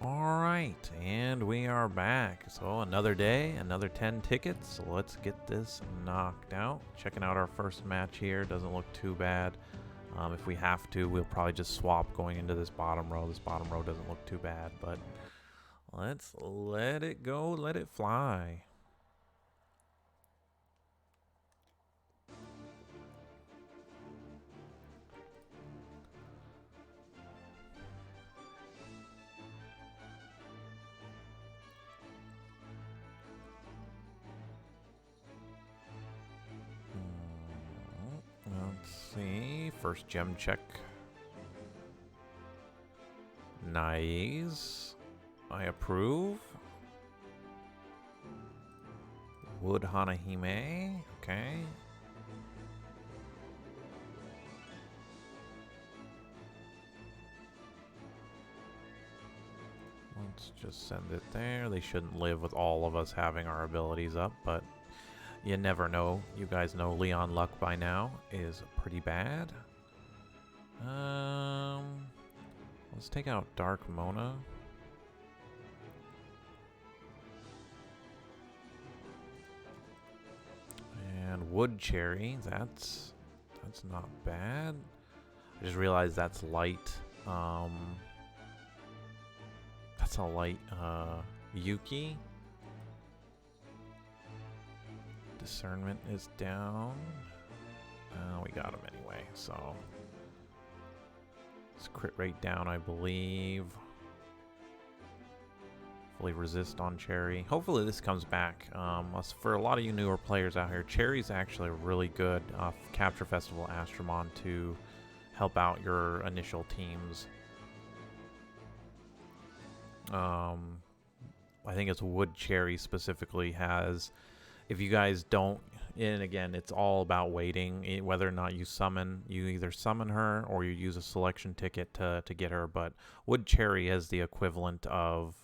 All right, and we are back. So another day, another 10 tickets. So let's get this knocked out. Checking out our first match here. Doesn't look too bad. If we have to, we'll probably just swap going into this bottom row. This bottom row doesn't look too bad, but let's let it go, let it fly. Let's see. First gem check. Nice. I approve. Wood Hanahime. Okay. Let's just send it there. They shouldn't live with all of us having our abilities up, but you never know. You guys know Leon Luck by now is pretty bad. Let's take out Dark Mona. And Wood Cherry, that's not bad. I just realized that's light. That's a light Yuki. Discernment is down. We got him anyway, so it's crit rate down, I believe. Fully resist on Cherry. Hopefully this comes back. For a lot of you newer players out here, Cherry's actually really good Capture Festival Astromon to help out your initial teams. I think it's Wood Cherry specifically has, if you guys don't, and again, it's all about waiting, whether or not you summon, you either summon her or you use a selection ticket to get her, but Wood Cherry is the equivalent of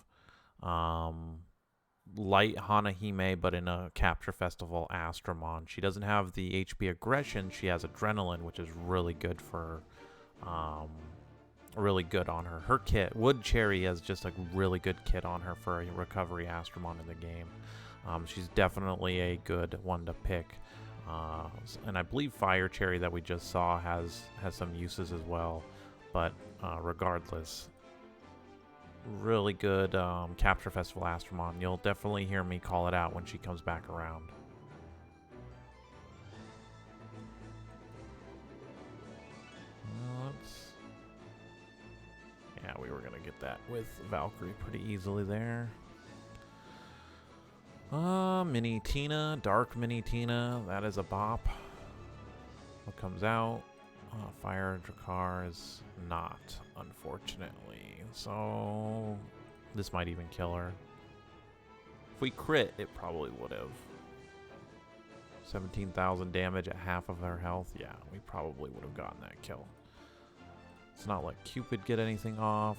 light Hanahime, but in a Capture Festival Astromon. She doesn't have the HP aggression, she has adrenaline, which is really good for really good on her. Her kit, Wood Cherry, has just a really good kit on her for a recovery Astromon in the game. She's definitely a good one to pick. And I believe Fire Cherry that we just saw has some uses as well. But regardless, really good Capture Festival Astromon. You'll definitely hear me call it out when she comes back around. Yeah, we were going to get that with Valkyrie pretty easily there. Mini Tina, Dark Mini Tina, that is a bop. What comes out? Fire Drakkar is not, unfortunately. So, this might even kill her. If we crit, it probably would have. 17,000 damage at half of her health. Yeah, we probably would have gotten that kill. Let's not let Cupid get anything off.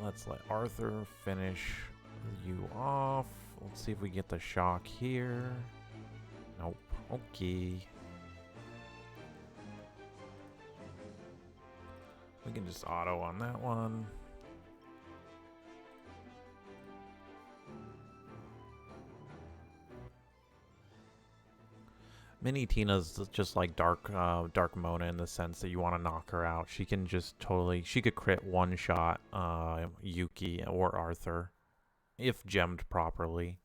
Let's let Arthur finish you off. Let's see if we get the shock here. Nope. Okay. We can just auto on that one. Mini Tina's just like Dark Mona in the sense that you want to knock her out. She can just totally, she could crit one shot Yuki or Arthur if gemmed properly.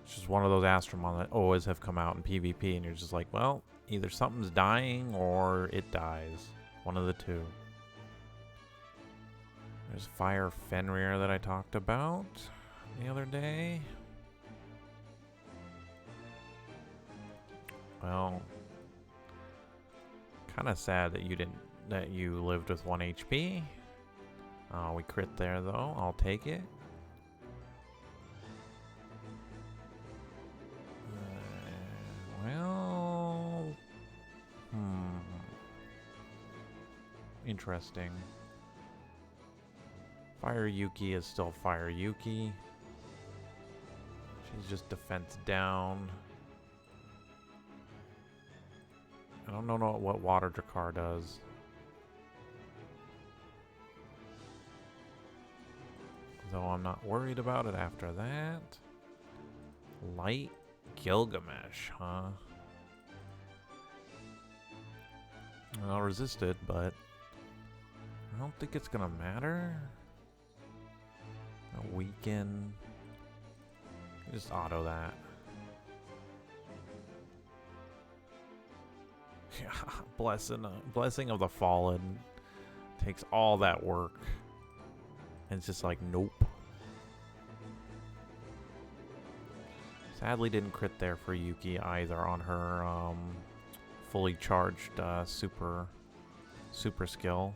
It's just one of those Astromon that always have come out in PvP, and you're just like, well, either something's dying or it dies. One of the two. There's Fire Fenrir that I talked about the other day. Well, kind of sad that you lived with 1 HP. We crit there though. I'll take it. Well, interesting. Fire Yuki is still Fire Yuki. She's just defense down. And don't know what Water Drakar does. Though I'm not worried about it after that. Light Gilgamesh, huh? I'll resist it, but I don't think it's gonna matter. A weaken. Just auto that. Blessing of the Fallen takes all that work. And it's just like, nope. Sadly didn't crit there for Yuki either on her fully charged super skill.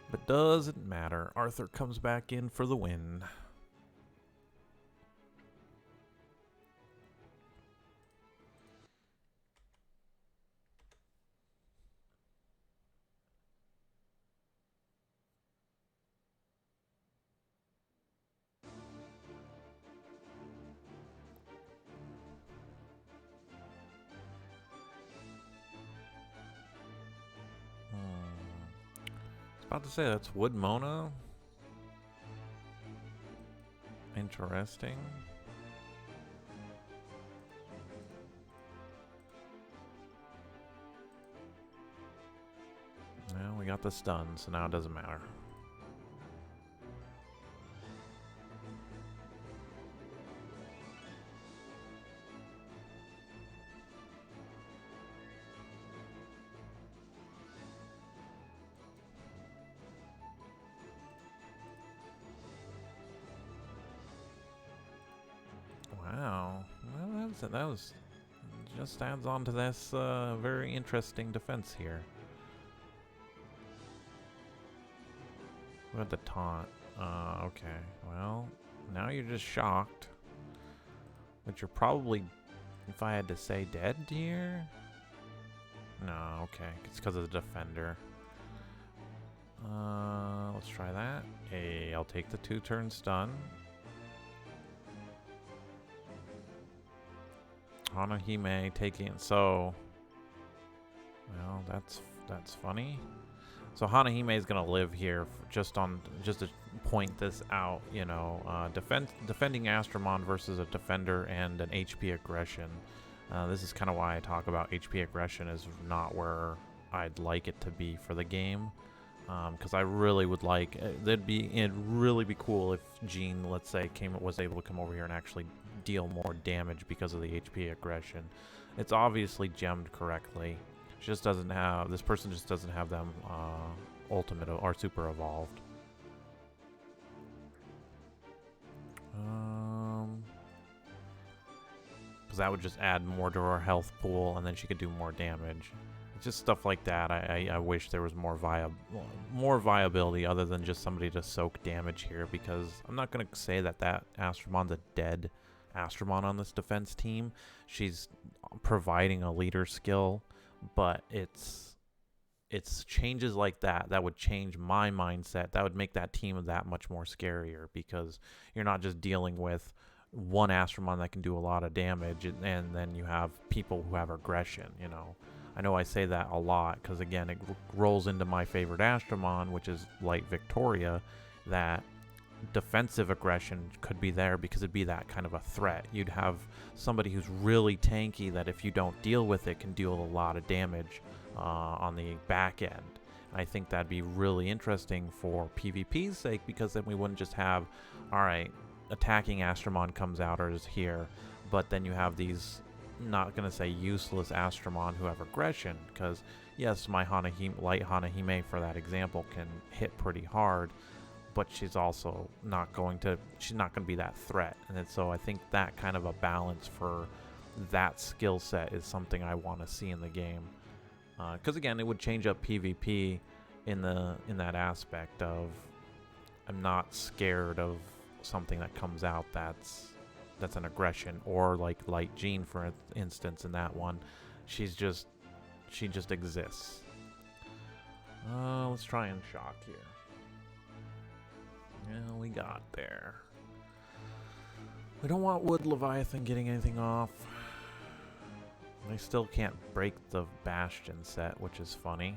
But doesn't matter. Arthur comes back in for the win. About to say that's Wood Mona. Interesting. Well, we got the stun, so now it doesn't matter. Wow, well, that was just adds on to this very interesting defense here. We had the taunt. Okay, well, now you're just shocked. But you're probably, if I had to say, dead here? No, okay, it's because of the defender. Let's try that. Hey, I'll take the 2-turn stun. Hanahime taking it, so well, that's funny. So Hanahime is gonna live here for just to point this out, you know, defending Astromon versus a defender and an HP aggression. This is kind of why I talk about HP aggression is not where I'd like it to be for the game, because I really would like it'd really be cool if Jean, let's say, was able to come over here and actually deal more damage because of the HP aggression. It's obviously gemmed correctly. She just doesn't have, this person just doesn't have them ultimate or super evolved. Because that would just add more to her health pool, and then she could do more damage. It's just stuff like that. I wish there was more viability other than just somebody to soak damage here, because I'm not going to say that Astromon's a dead Astromon on this defense team. She's providing a leader skill, but it's changes like that would change my mindset. That would make that team that much more scarier, because you're not just dealing with one Astromon that can do a lot of damage, and then you have people who have aggression, you know. I know I say that a lot because, again, it rolls into my favorite Astromon, which is Light Victoria, that defensive aggression could be there because it'd be that kind of a threat. You'd have somebody who's really tanky that if you don't deal with it can deal a lot of damage on the back end. And I think that'd be really interesting for PvP's sake, because then we wouldn't just have, alright, attacking Astromon comes out or is here, but then you have these, not going to say useless Astromon who have aggression, because yes, my Light Hanahime, for that example, can hit pretty hard, but she's also not going to be that threat. And so I think that kind of a balance for that skill set is something I want to see in the game. Because again, it would change up PvP in that aspect of, I'm not scared of something that comes out that's an aggression, or like Light Jean, for instance, in that one, she just exists. Let's try and shock here. Yeah, we got there. We don't want Wood Leviathan getting anything off. I still can't break the Bastion set, which is funny.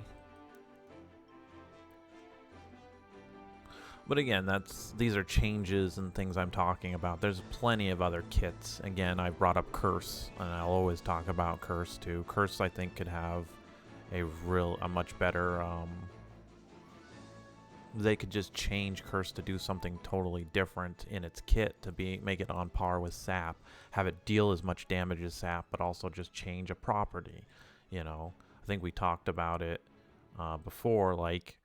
But again, these are changes and things I'm talking about. There's plenty of other kits. Again, I brought up Curse, and I'll always talk about Curse too. Curse, I think, could have a much better. They could just change Curse to do something totally different in its kit to make it on par with Sap. Have it deal as much damage as Sap, but also just change a property. You know, I think we talked about it before, like.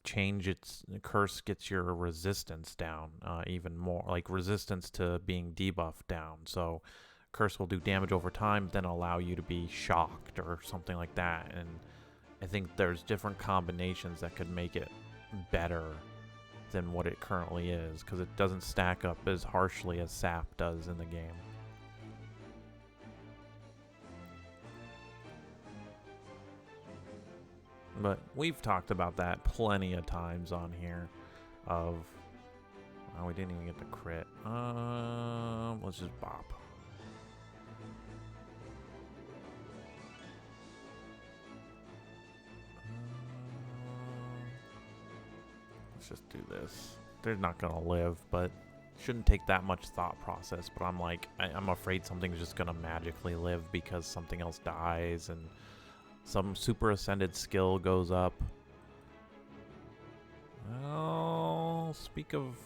Change its Curse gets your resistance down even more, like resistance to being debuffed down. So Curse will do damage over time, then allow you to be shocked or something like that. And I think there's different combinations that could make it better than what it currently is, because it doesn't stack up as harshly as Sap does in the game. But we've talked about that plenty of times on here. Oh, we didn't even get the crit. Let's just bop. Let's just do this. They're not gonna live, but shouldn't take that much thought process. But I'm like, I'm afraid something's just gonna magically live because something else dies and some super ascended skill goes up. Oh, speak of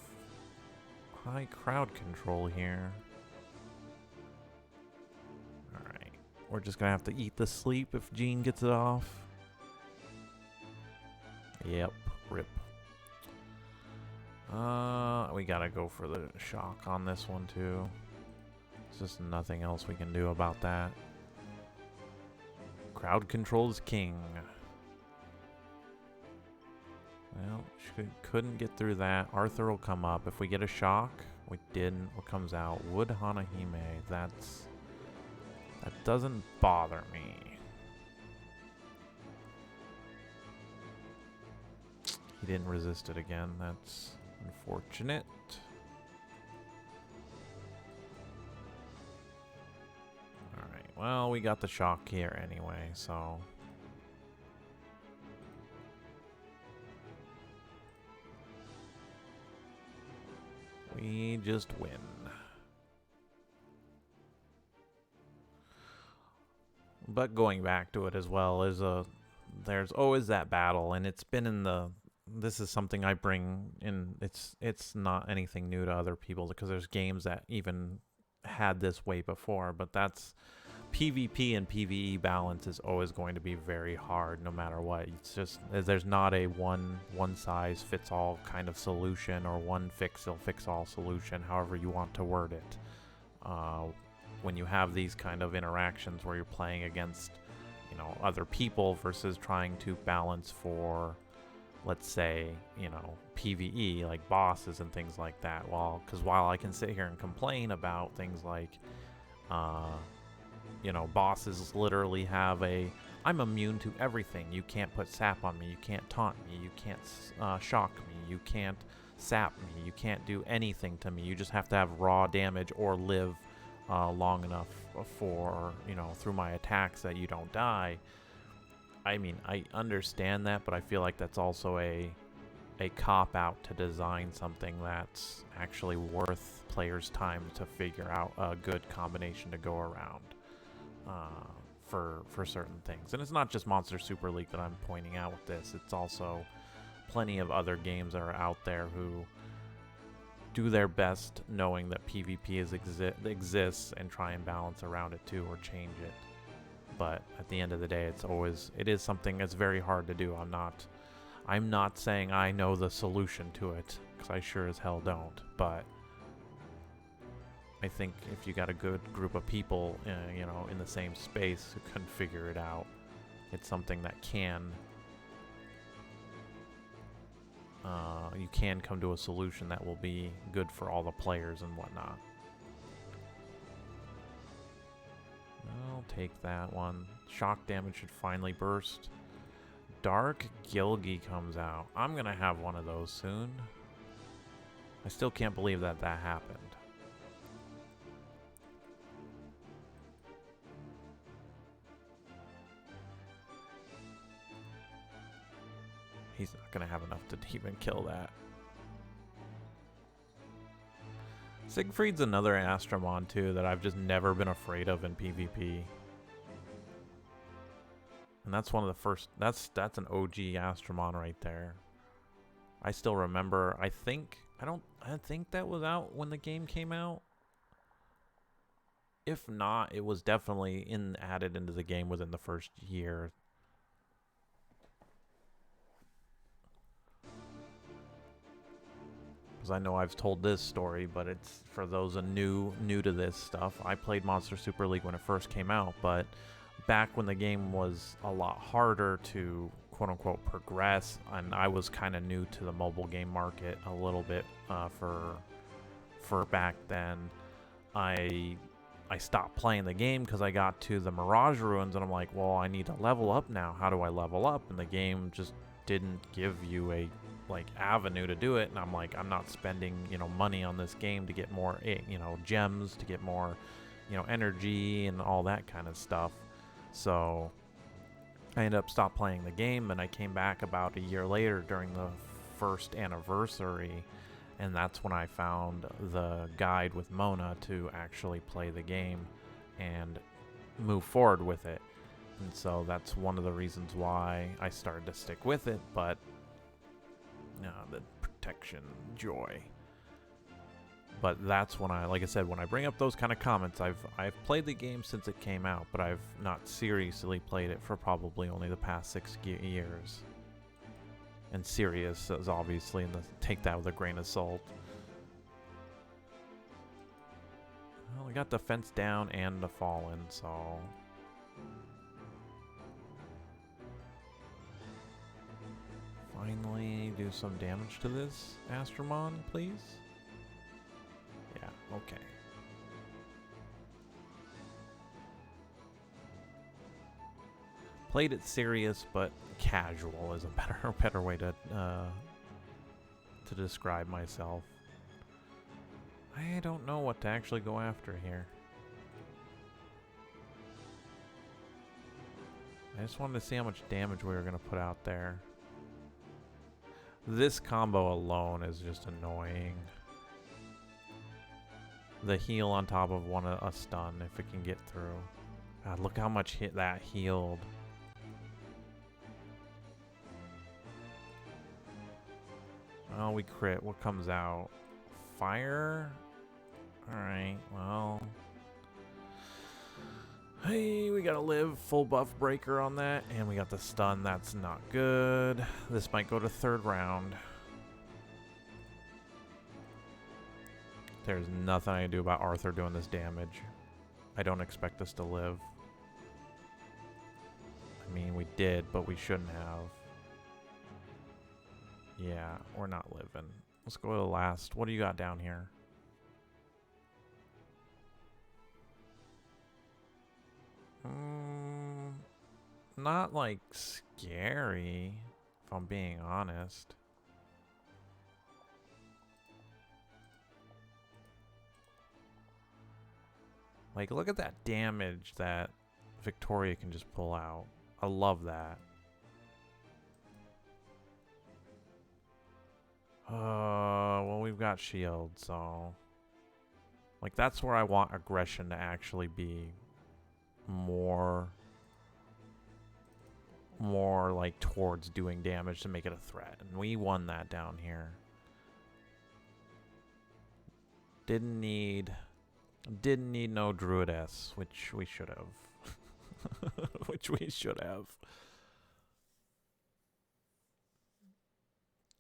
high crowd control here. Alright. We're just gonna have to eat the sleep if Jean gets it off. Yep. Rip. We gotta go for the shock on this one too. There's just nothing else we can do about that. Crowd control is king. Well, couldn't get through that. Arthur will come up. If we get a shock, we didn't. What comes out? Wood Hanahime. That doesn't bother me. He didn't resist it again. That's unfortunate. Well, we got the shock here anyway, so. We just win. But going back to it as well is there's always that battle, and it's been in the. This is something I bring in. It's not anything new to other people because there's games that even had this way before, but that's. PvP and PvE balance is always going to be very hard no matter what. It's just there's not a one size fits all kind of solution or one fix all solution, however you want to word it. When you have these kind of interactions where you're playing against, you know, other people versus trying to balance for, let's say, you know, PvE like bosses and things like that. Because while I can sit here and complain about things like you know, bosses literally have I'm immune to everything. You can't put sap on me. You can't taunt me. You can't shock me. You can't sap me. You can't do anything to me. You just have to have raw damage or live long enough for, you know, through my attacks that you don't die. I mean, I understand that, but I feel like that's also a cop-out to design something that's actually worth players' time to figure out a good combination to go around. For certain things. And it's not just Monster Super League that I'm pointing out with this. It's also plenty of other games that are out there who do their best knowing that PvP exists and try and balance around it too or change it. But at the end of the day, it is something that's very hard to do. I'm not saying I know the solution to it, because I sure as hell don't, but I think if you got a good group of people, you know, in the same space who can figure it out, it's something that you can come to a solution that will be good for all the players and whatnot. I'll take that one. Shock damage should finally burst. Dark Gilgi comes out. I'm gonna have one of those soon. I still can't believe that happened. He's not going to have enough to even kill that. Siegfried's another Astromon, too, that I've just never been afraid of in PvP. And that's one of the first... That's an OG Astromon right there. I still remember... I think that was out when the game came out. If not, it was definitely added into the game within the first year. Because I know I've told this story, but it's for those new to this stuff. I played Monster Super League when it first came out, but back when the game was a lot harder to quote-unquote progress, and I was kind of new to the mobile game market a little bit for back then, I stopped playing the game because I got to the Mirage Ruins, and I'm like, well, I need to level up now. How do I level up? And the game just didn't give you a avenue to do it, and I'm like, I'm not spending money on this game to get more gems, to get more energy and all that kind of stuff. So I ended up stopped playing the game, and I came back about a year later during the first anniversary, and that's when I found the guide with Mona to actually play the game and move forward with it. And so that's one of the reasons why I started to stick with it, but the protection joy. But that's when like I said, when I bring up those kind of comments, I've played the game since it came out, but I've not seriously played it for probably only the past 6 years. And serious is obviously, and take that with a grain of salt. Well, we got the fence down and the fallen, so... Finally do some damage to this Astromon, please? Yeah, okay. Played it serious, but casual is a better way to describe myself. I don't know what to actually go after here. I just wanted to see how much damage we were going to put out there. This combo alone is just annoying. The heal on top of a stun, if it can get through. God, look how much hit that healed. Oh, we crit. What comes out? Fire? Alright, well... Hey, we gotta live. Full buff breaker on that. And we got the stun. That's not good. This might go to 3rd round. There's nothing I can do about Arthur doing this damage. I don't expect us to live. I mean, we did, but we shouldn't have. Yeah, we're not living. Let's go to the last. What do you got down here? Not like scary, if I'm being honest. Like, look at that damage that Victoria can just pull out. I love that. Well, we've got shield, so... Like, that's where I want aggression to actually be more like towards doing damage to make it a threat, and we won that down here. Didn't need no Druidess, which we should have. Which we should have.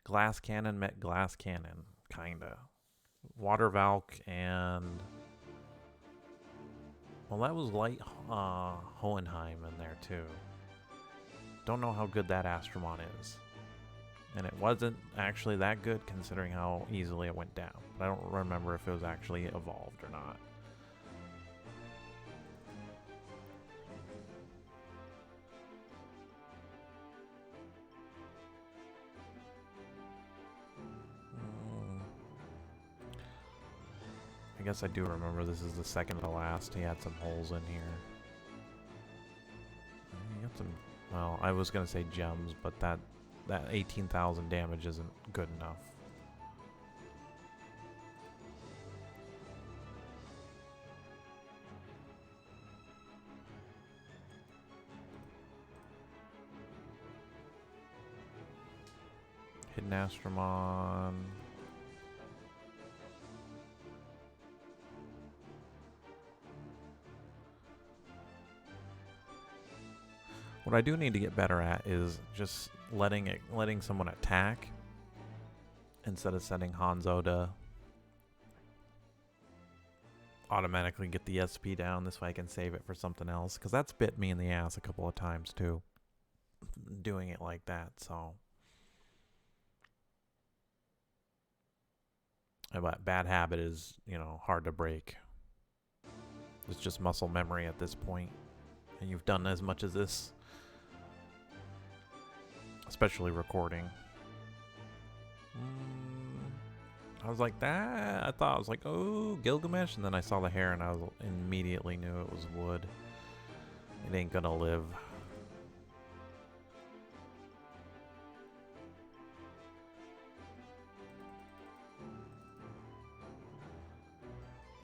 Glass Cannon met Glass Cannon, kinda. Water Valk and... Well, that was light Hohenheim in there, too. Don't know how good that Astromon is. And it wasn't actually that good considering how easily it went down. But I don't remember if it was actually evolved or not. I guess I do remember this is the second to last. He had some holes in here. He got some... Well, I was going to say gems, but that that 18,000 damage isn't good enough. Hidden Astromon. What I do need to get better at is just letting someone attack instead of setting Hanzo to automatically get the SP down. This way I can save it for something else, because that's bit me in the ass a couple of times too, doing it like that. So but bad habit is, you know, hard to break. It's just muscle memory at this point, and you've done as much as this, especially recording. I was like that. I thought I was like, oh, Gilgamesh, and then I saw the hair and I immediately knew it was wood. It ain't gonna live.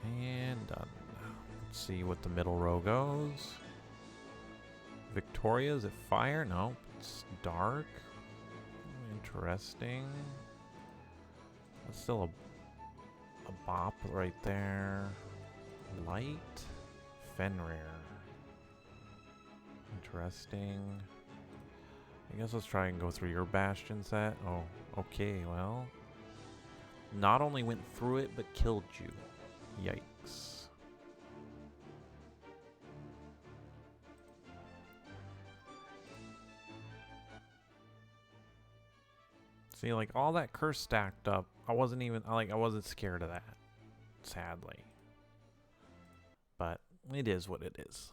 And done. Let's see what the middle row goes. Victoria, is it fire? No, it's dark. Interesting. That's still a bop right there. Light. Fenrir. Interesting. I guess let's try and go through your Bastion set. Oh, okay, well. Not only went through it, but killed you. Yikes. See, like, all that curse stacked up, I wasn't scared of that, sadly. But it is what it is.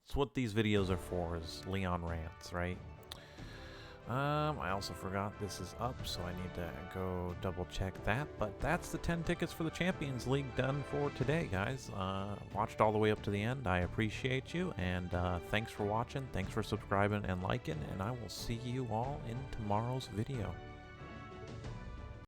It's what these videos are for, is Leon rants, right? I also forgot this is up, so I need to go double check that. But that's the 10 tickets for the Champions League done for today, guys. Watched all the way up to the end. I appreciate you, and thanks for watching. Thanks for subscribing and liking, and I will see you all in tomorrow's video.